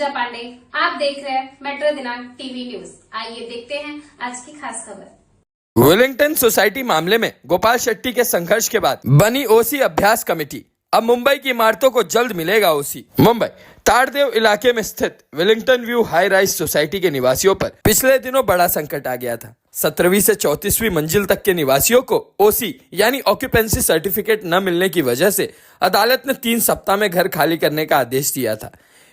पूजा पांडे, आप देख रहे हैं मेट्रो दिनांक टीवी न्यूज। आइए देखते हैं आज की खास खबर। वेलिंगटन सोसाइटी मामले में गोपाल शेट्टी के संघर्ष के बाद बनी ओसी अभ्यास कमेटी। अब मुंबई की इमारतों को जल्द मिलेगा ओसी। मुंबई ताड़देव इलाके में स्थित Wellington view high rise society के निवासियों पर पिछले दिनों बड़ा संकट आ गया था। 17वीं से 34वीं मंजिल तक के निवासियों को ओसी यानी ऑक्यूपेंसी सर्टिफिकेट न मिलने की वजह से अदालत ने 3 सप्ताह में घर खाली करने का आदेश दिया था।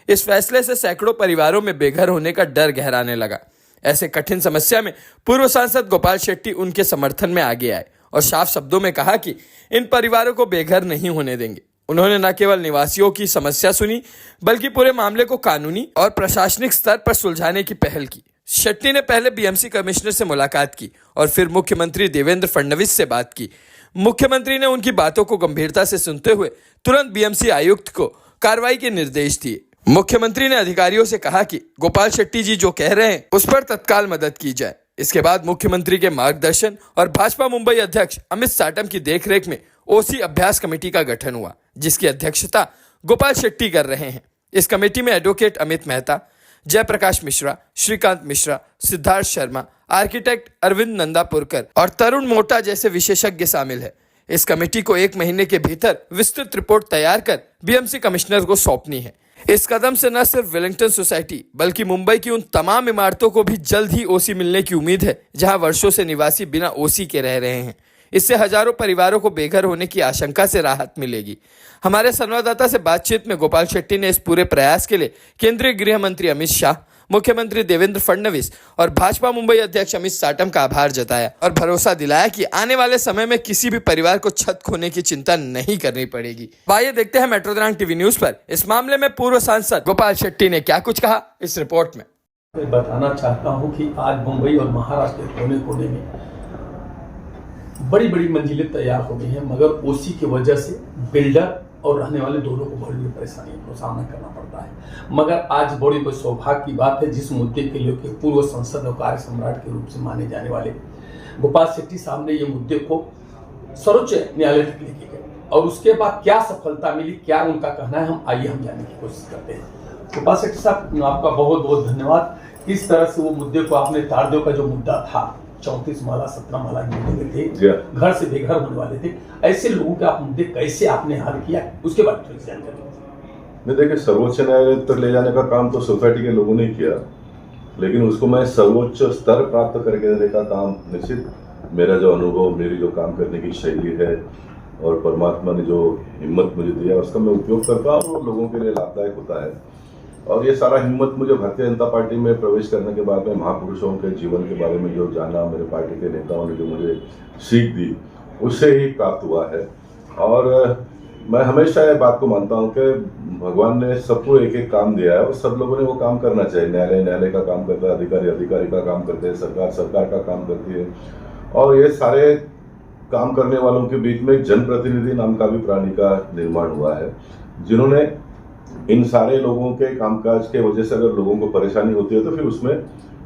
इस फैसले से सैकड़ों परिवारों में बेघर होने का डर गहराने लगा। ऐसे कठिन समस्या में पूर्व सांसद गोपाल शेट्टी उनके समर्थन में आगे आए और साफ शब्दों में कहा कि इन परिवारों को बेघर नहीं होने देंगे। उन्होंने न केवल निवासियों की समस्या सुनी बल्कि पूरे मामले को कानूनी और प्रशासनिक स्तर पर सुलझाने की पहल की। शेट्टी ने पहले बीएमसी कमिश्नर से मुलाकात की और फिर मुख्यमंत्री देवेंद्र फडणवीस से बात की। मुख्यमंत्री ने उनकी बातों को गंभीरता से सुनते हुए तुरंत बीएमसी आयुक्त को कार्रवाई के निर्देश दिए। मुख्यमंत्री ने अधिकारियों से कहा कि गोपाल शेट्टी जी जो कह रहे हैं उस पर तत्काल मदद की जाए। इसके बाद मुख्यमंत्री के मार्गदर्शन और भाजपा मुंबई अध्यक्ष अमित साटम की देखरेख में ओसी अभ्यास कमेटी का गठन हुआ, जिसकी अध्यक्षता गोपाल शेट्टी कर रहे हैं। इस कमेटी में एडवोकेट अमित मेहता, जयप्रकाश मिश्रा, श्रीकांत मिश्रा, सिद्धार्थ शर्मा, आर्किटेक्ट अरविंद नंदापुरकर और तरुण मोटा जैसे विशेषज्ञ शामिल है। इस कमेटी को 1 महीने के भीतर विस्तृत रिपोर्ट तैयार कर बीएमसी कमिश्नर को सौंपनी है। इस कदम से न सिर्फ वेलिंगटन सोसाइटी बल्कि मुंबई की उन तमाम इमारतों को भी जल्द ही ओसी मिलने की उम्मीद है जहां वर्षों से निवासी बिना ओसी के रह रहे हैं। इससे हजारों परिवारों को बेघर होने की आशंका से राहत मिलेगी। हमारे संवाददाता से बातचीत में गोपाल शेट्टी ने इस पूरे प्रयास के लिए केंद्रीय गृह मंत्री अमित शाह, मुख्यमंत्री देवेंद्र फडणवीस और भाजपा मुंबई अध्यक्ष अमित साटम का आभार जताया और भरोसा दिलाया कि आने वाले समय में किसी भी परिवार को छत खोने की चिंता नहीं करनी पड़ेगी। आइए देखते हैं मेट्रो दिनांक टीवी न्यूज पर इस मामले में पूर्व सांसद गोपाल शेट्टी ने क्या कुछ कहा इस रिपोर्ट में। मैं बताना चाहता हूं कि आज मुंबई और महाराष्ट्र के कोने कोने में बड़ी बड़ी मंजिलें तैयार हो गई हैं, मगर ओसी की वजह से बिल्डर और रहने वाले दोनों को बड़ी बड़ी परेशानियों का सामना करना पड़ता है। मगर आज बड़ी सौभाग्य की बात है, जिस मुद्दे के लिए कि पूर्व संसद और कार्य सम्राट के रूप से माने जाने वाले गोपाल शेट्टी साहब ने ये मुद्दे को सर्वोच्च न्यायालय तक लेके गए और उसके बाद क्या सफलता मिली, क्या उनका कहना है, हम जानने की कोशिश करते हैं। गोपाल शेट्टी साहब, आपका बहुत बहुत धन्यवाद। किस तरह से वो मुद्दे को आपने ताड़देव का जो मुद्दा था 34 माला 17 माला मुद्दे थे, घर से बेघर होने वाले थे, ऐसे लोगों के आप मुद्दे कैसे आपने हल किया, उसके बारे में थोड़ी जानकारी। नहीं, देखिए, सर्वोच्च न्यायालय तक ले जाने का काम तो सोसाइटी के लोगों ने किया, लेकिन उसको मैं सर्वोच्च स्तर प्राप्त करके देने का काम निश्चित मेरा जो अनुभव, मेरी जो काम करने की शैली है और परमात्मा ने जो हिम्मत मुझे दिया उसका मैं उपयोग करता हूँ और लोगों के लिए लाभदायक होता है। और ये सारा हिम्मत मुझे भारतीय जनता पार्टी में प्रवेश करने के बाद में महापुरुषों के जीवन के बारे में जो जाना, मेरे पार्टी के नेताओं ने जो मुझे सीख दी, उससे ही प्राप्त हुआ है। और मैं हमेशा ये बात को मानता हूँ कि भगवान ने सबको एक एक काम दिया है और सब लोगों ने वो काम करना चाहिए। न्यायालय का काम करता है, अधिकारी का काम करते हैं, सरकार का काम करती है। और ये सारे काम करने वालों के बीच में एक जनप्रतिनिधि नाम का भी प्राणी का निर्माण हुआ है, जिन्होंने इन सारे लोगों के कामकाज के वजह से अगर लोगों को परेशानी होती है तो फिर उसमें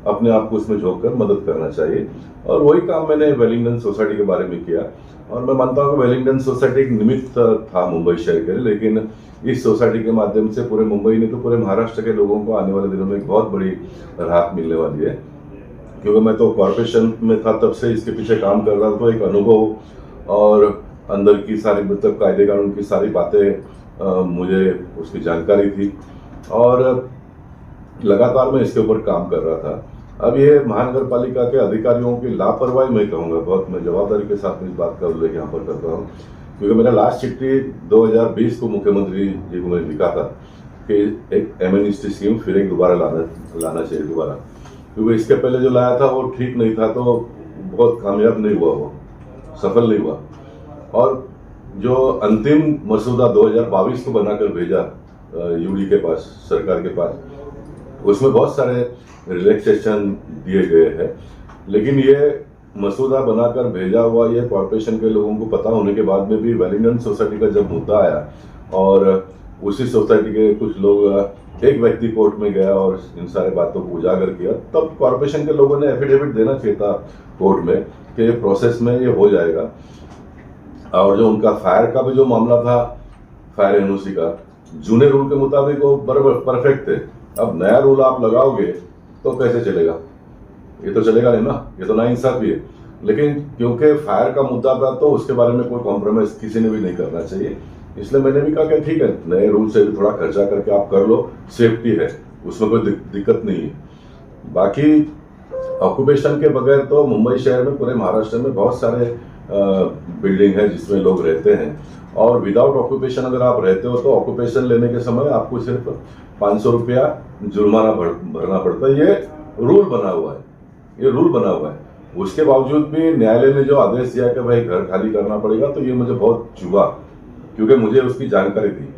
अपने आप को उसमें झोंक कर मदद करना चाहिए। और वही काम मैंने वेलिंगटन सोसाइटी के बारे में किया। और मैं मानता हूँ कि वेलिंगटन सोसाइटी एक निमित्त था मुंबई शहर के, लेकिन इस सोसाइटी के माध्यम से पूरे मुंबई नहीं तो पूरे महाराष्ट्र के लोगों को आने वाले दिनों में एक बहुत बड़ी राहत मिलने वाली है। क्योंकि मैं तो कॉर्पोरेशन में था, तब से इसके पीछे काम कर रहा था, तो एक अनुभव और अंदर की सारी मतलब कायदे कानून की सारी बातें मुझे उसकी जानकारी थी और लगातार मैं इसके ऊपर काम कर रहा था। अब ये महानगर पालिका के अधिकारियों की लापरवाही मैं कहूँगा, बहुत मैं जवाबदारी के साथ इस बात का उल्लेख यहाँ पर करता हूँ, क्योंकि मेरा लास्ट चिट्ठी 2020 को मुख्यमंत्री जी को मैंने लिखा था कि एक एमएनएसटी स्कीम फिर एक दोबारा लाना चाहिए दोबारा, क्योंकि इसके पहले जो लाया था वो ठीक नहीं था, तो बहुत कामयाब नहीं हुआ, वो सफल नहीं हुआ। और जो अंतिम मसूदा 2022 को बनाकर भेजा यूडी के पास, सरकार के पास, उसमें बहुत सारे रिलैक्सेशन दिए गए हैं, लेकिन ये मसूदा बनाकर भेजा हुआ ये कॉर्पोरेशन के लोगों को पता होने के बाद में भी वेलिंगटन सोसाइटी का जब मुद्दा आया और उसी सोसाइटी के कुछ लोग, एक व्यक्ति कोर्ट में गया और इन सारे बातों को उजागर किया, तब कॉर्पोरेशन के लोगों ने एफिडेविट देना चाहिए था कोर्ट में कि प्रोसेस में ये हो जाएगा। और जो उनका फायर का भी जो मामला था, फायर एनओसी का, जूने रूल के मुताबिक वो बराबर परफेक्ट थे, अब नया रूल आप लगाओगे तो कैसे चलेगा? ये तो चलेगा नहीं ना, ये तो नाइंसाफी है। लेकिन क्योंकि फायर का मुद्दा था तो उसके बारे में कोई कॉम्प्रोमाइज किसी ने भी नहीं करना चाहिए, इसलिए मैंने भी कहा कि ठीक है, नए रूल से भी थोड़ा खर्चा करके आप कर लो, सेफ्टी है, उसमें कोई दिक्कत नहीं है। बाकी ऑक्यूपेशन के बगैर तो मुंबई शहर में, पूरे महाराष्ट्र में बहुत सारे बिल्डिंग है जिसमें लोग रहते हैं, और विदाउट ऑक्यूपेशन अगर आप रहते हो तो ऑक्यूपेशन लेने के समय आपको सिर्फ 500 रुपया जुर्माना भरना पड़ता है। ये रूल बना हुआ है, ये रूल बना हुआ है। उसके बावजूद भी न्यायालय ने जो आदेश दिया कि भाई घर खाली करना पड़ेगा, तो ये मुझे बहुत चुभा, क्योंकि मुझे उसकी जानकारी थी।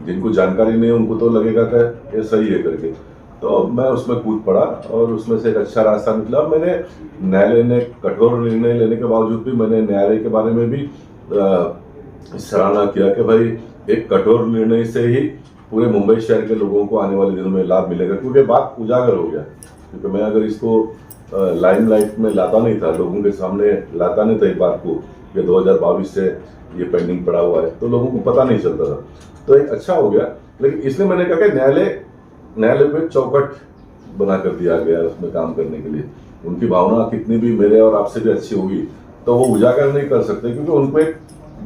जिनको जानकारी नहीं उनको तो लगेगा कि ये सही है करके, तो मैं उसमें कूद पड़ा और उसमें से एक अच्छा रास्ता निकला। मैंने, न्यायालय ने कठोर निर्णय लेने के बावजूद भी मैंने न्यायालय के बारे में भी सराहना किया कि भाई एक कठोर निर्णय से ही पूरे मुंबई शहर के लोगों को आने वाले दिनों में लाभ मिलेगा, क्योंकि बात उजागर हो गया। क्योंकि मैं अगर इसको लाइमलाइट में लाता नहीं था, लोगों के सामने लाता नहीं था इस बात को कि 2022 से ये पेंडिंग पड़ा हुआ है, तो लोगों को पता नहीं चलता था। तो एक अच्छा हो गया। लेकिन इसलिए मैंने कहा कि न्यायालय को एक चौकट बना कर दिया गया उसमें काम करने के लिए। उनकी भावना कितनी भी मेरे और आपसे भी अच्छी होगी तो वो उजागर नहीं कर सकते, क्योंकि उनको एक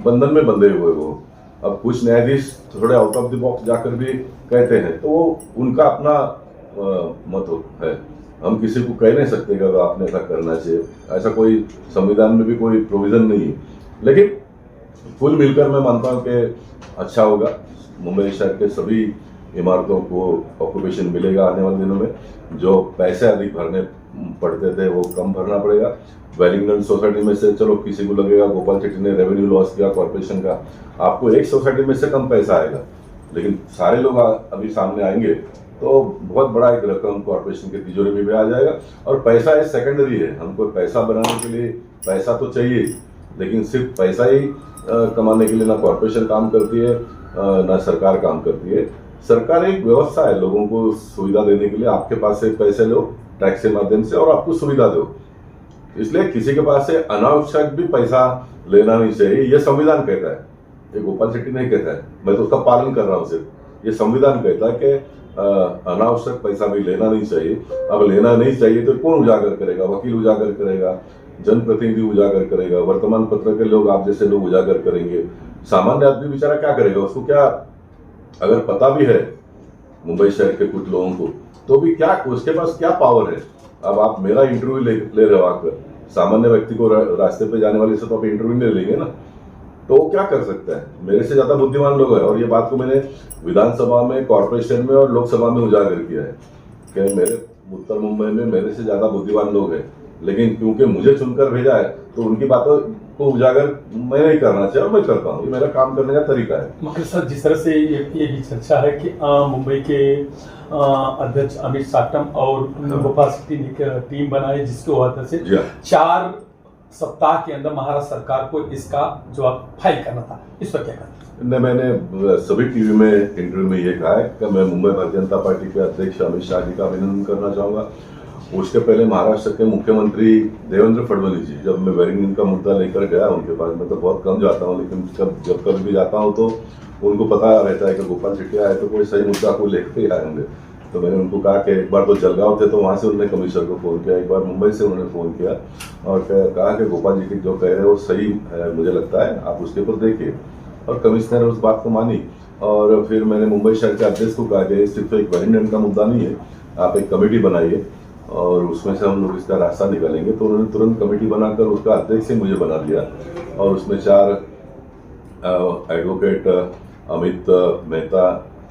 बंधन में बंधे हुए वो। अब कुछ न्यायाधीश थोड़े आउट ऑफ द बॉक्स जाकर भी कहते हैं, तो वो उनका अपना मत है। हम किसी को कह नहीं सकते कि आपने ऐसा करना चाहिए, ऐसा कोई संविधान में भी कोई प्रोविजन नहीं है। लेकिन कुल मिलकर मैं मानता हूँ कि अच्छा होगा, मुंबई शहर के सभी इमारतों को ऑक्यूपेशन मिलेगा आने वाले दिनों में। जो पैसे अधिक भरने पड़ते थे वो कम भरना पड़ेगा। वेलिंगटन सोसाइटी में से, चलो किसी को लगेगा गोपाल शेट्टी ने रेवेन्यू लॉस किया कॉर्पोरेशन का, आपको एक सोसाइटी में से कम पैसा आएगा, लेकिन सारे लोग अभी सामने आएंगे तो बहुत बड़ा एक रकम कॉर्पोरेशन के तिजोरी में भी आ जाएगा। और पैसा एक सेकेंडरी है, हमको पैसा बनाने के लिए पैसा तो चाहिए, लेकिन सिर्फ पैसा ही कमाने के लिए ना कॉर्पोरेशन काम करती है ना सरकार काम करती है। सरकार एक व्यवस्था है लोगों को सुविधा देने के लिए। आपके पास से पैसे लो टैक्स के माध्यम से और आपको सुविधा दो, इसलिए किसी के पास से अनावश्यक भी पैसा लेना नहीं चाहिए। ये संविधान कहता है, ये गोपाल शेट्टी नहीं कहता है, मैं तो उसका पालन कर रहा हूँ सिर्फ। ये संविधान कहता है कि अनावश्यक पैसा भी लेना नहीं चाहिए। अब लेना नहीं चाहिए तो कौन उजागर करेगा? वकील उजागर करेगा, जनप्रतिनिधि उजागर करेगा, वर्तमान पत्र के लोग, आप जैसे लोग उजागर करेंगे। सामान्य आदमी बेचारा क्या करेगा? उसको क्या, अगर पता भी है मुंबई शहर के कुछ लोगों को, तो भी क्या उसके पास क्या पावर है? अब आप मेरा इंटरव्यू ले रहे हो आकर, सामान्य व्यक्ति को रास्ते पे जाने वाले से तो आप इंटरव्यू नहीं लेंगे ना, तो वो क्या कर सकता है? मेरे से ज्यादा बुद्धिमान लोग हैं। और ये बात को मैंने विधानसभा में, कॉर्पोरेशन में और लोकसभा में उजागर किया है कि मेरे उत्तर मुंबई में मेरे से ज्यादा बुद्धिमान लोग हैं, लेकिन क्योंकि मुझे चुनकर भेजा है तो उनकी बातों को उजागर मैं नहीं करना चाहिए और मैं करता हूँ। ये मेरा काम करने का तरीका है। मगर सर, जिस तरह से ये भी चर्चा है कि मुंबई के अध्यक्ष अमित साटम और गोपाल शेट्टी ने एक टीम बनाई जिसके वजह से 4 सप्ताह के अंदर महाराष्ट्र सरकार को इसका जवाब फाइल करना था, इस पर क्या कहना? नहीं, मैंने सभी टीवी में इंटरव्यू में ये कहा है कि मैं मुंबई भारतीय जनता पार्टी के अध्यक्ष अमित शाह जी का अभिनंदन करना चाहूंगा। उसके पहले महाराष्ट्र के मुख्यमंत्री देवेंद्र फडणवीस जी, जब मैं वेलिंगटन का मुद्दा लेकर गया उनके पास, मैं तो बहुत कम जाता हूँ, लेकिन जब कभी भी जाता हूँ तो उनको पता रहता है कि गोपाल शेट्टी आए तो कोई सही मुद्दा को लेकर ही आए होंगे। तो मैंने उनको कहा कि एक बार तो जलगांव थे तो वहाँ से उन्होंने कमिश्नर को फ़ोन किया, एक बार मुंबई से उन्होंने फ़ोन किया और कहा कि गोपाल जी की जो कह रहे हैं वो सही है, मुझे लगता है आप उसके ऊपर देखिए। और कमिश्नर ने उस बात को मानी। और फिर मैंने मुंबई शहर के अध्यक्ष को कहा कि सिर्फ एक वेलिंगटन का मुद्दा नहीं है, आप एक कमेटी बनाइए और उसमें से हम लोग इसका रास्ता निकालेंगे। तो उन्होंने तुरंत कमेटी बनाकर उसका अध्यक्ष ही मुझे बना दिया और उसमें 4 advocate Amit Mehta,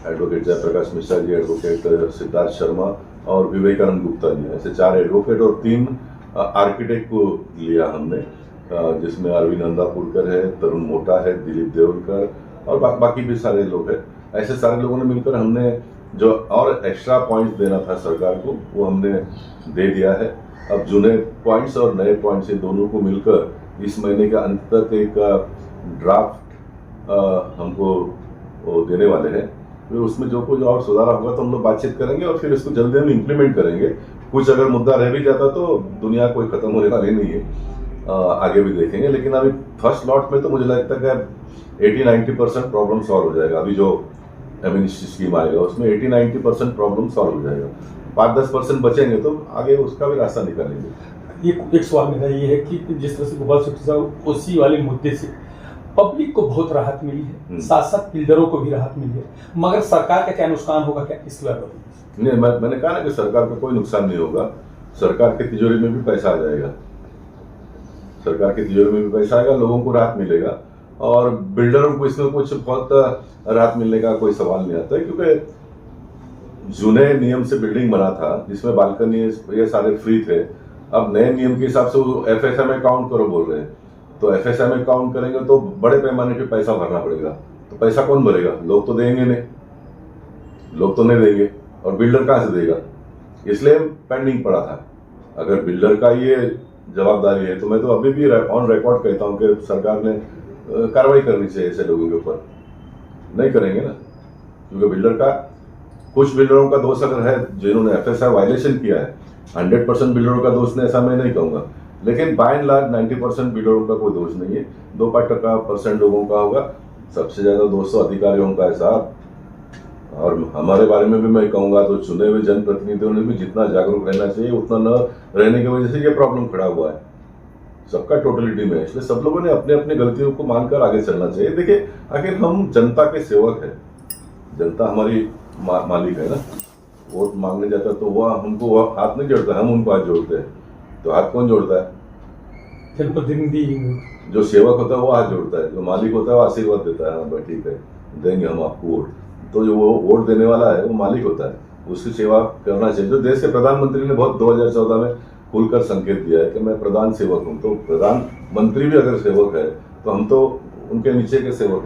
advocate Jayaprakash Mishra ji, advocate Siddharth Sharma और विवेकानंद गुप्ता जी, ऐसे 4 एडवोकेट और 3 आर्किटेक्ट को लिया हमने, जिसमें अरविंद अंदापुरकर है, तरुण मोटा है, दिलीप देवलकर और बाकी भी सारे लोग हैं। ऐसे सारे लोगों ने मिलकर हमने जो और एक्स्ट्रा पॉइंट्स देना था सरकार को वो हमने दे दिया है। अब जुने पॉइंट्स और नए पॉइंट्स दोनों को मिलकर इस महीने के अंत तक एक ड्राफ्ट हमको देने वाले हैं। फिर उसमें जो कुछ और सुधार होगा तो हम लोग बातचीत करेंगे और फिर इसको जल्दी हम इम्प्लीमेंट करेंगे। कुछ अगर मुद्दा रह भी जाता तो दुनिया कोई खत्म होने वाली नहीं है, आगे भी देखेंगे। लेकिन अभी फर्स्ट लॉट में तो मुझे लगता है कि 80-90% प्रॉब्लम सॉल्व हो जाएगा। अभी जो एमिनिस्ट्री स्कीम आएगा, उसमें 80-90% प्रॉब्लम सॉल्व हो जाएगा। 5-10% बचेंगे तो आगे उसका भी रास्ता निकालेंगे। एक सवाल मेरा ये है कि जिस तरह से गोपाल शेट्टी साहब ओसी वाले मुद्दे से पब्लिक को बहुत राहत मिली है, साथ साथ बिल्डरों को भी राहत मिली है, मगर सरकार का क्या नुकसान होगा, क्या इसके बारे में? नहीं, मैंने कहा ना कि सरकार का कोई नुकसान नहीं होगा। सरकार की तिजोरी में भी पैसा आ जाएगा, सरकार की तिजोरी में भी पैसा आएगा, लोगों को राहत मिलेगा और बिल्डरों को इसमें कुछ बहुत राहत मिलने का कोई सवाल नहीं आता है, क्योंकि जूने नियम से बिल्डिंग बना था जिसमें बालकनी ये सारे फ्री थे। अब नए नियम के हिसाब से वो FSM काउंट करो बोल रहे हैं, तो FSM काउंट करेंगे तो बड़े पैमाने पे पैसा भरना पड़ेगा। तो पैसा कौन भरेगा? लोग तो देंगे नहीं, लोग तो नहीं देंगे और बिल्डर कहां से देगा? इसलिए पेंडिंग पड़ा था। अगर बिल्डर का ये जवाबदारी है तो मैं तो अभी भी ऑन रिकॉर्ड कहता हूं कि सरकार ने कार्रवाई करनी चाहिए ऐसे लोगों के ऊपर। नहीं करेंगे ना, क्योंकि बिल्डर का, कुछ बिल्डरों का दोष अगर है जिन्होंने FSI वायलेशन किया है, 100% बिल्डरों का दोष नहीं, ऐसा मैं नहीं कहूंगा, लेकिन बाय एंड लार्ज 90% बिल्डरों का कोई दोष नहीं है, 2% लोगों का होगा। सबसे ज्यादा दोष तो अधिकारियों का है साहब। और हमारे बारे में भी मैं कहूंगा तो चुने हुए जनप्रतिनिधियों ने भी जितना जागरूक रहना चाहिए उतना न रहने की वजह से ये प्रॉब्लम खड़ा हुआ है। सबका टोटलिटी में, इसलिए सब लोगों ने अपने अपने गलतियों को मानकर आगे चलना चाहिए। देखिए, आखिर हम जनता के सेवक है, जनता हमारी मालिक है ना। वोट मांगने जाता तो वह हमको वह हाथ नहीं जोड़ता, हम उनको हाथ जोड़ते हैं। तो हाथ कौन जोड़ता है? जनप्रतिनिधि। जो सेवक होता है वो हाथ जोड़ता है, जो मालिक होता है वो आशीर्वाद देता है, हाँ भाई ठीक है देंगे हम आपको वोट। तो जो वो वोट देने वाला है वो मालिक होता है, उसकी सेवा करना चाहिए। तो देश के प्रधानमंत्री ने बहुत 2014 में खुलकर संकेत दिया है कि मैं प्रधान सेवक हूँ। तो प्रधानमंत्री भी अगर सेवक है तो हम तो उनके नीचे के सेवक है।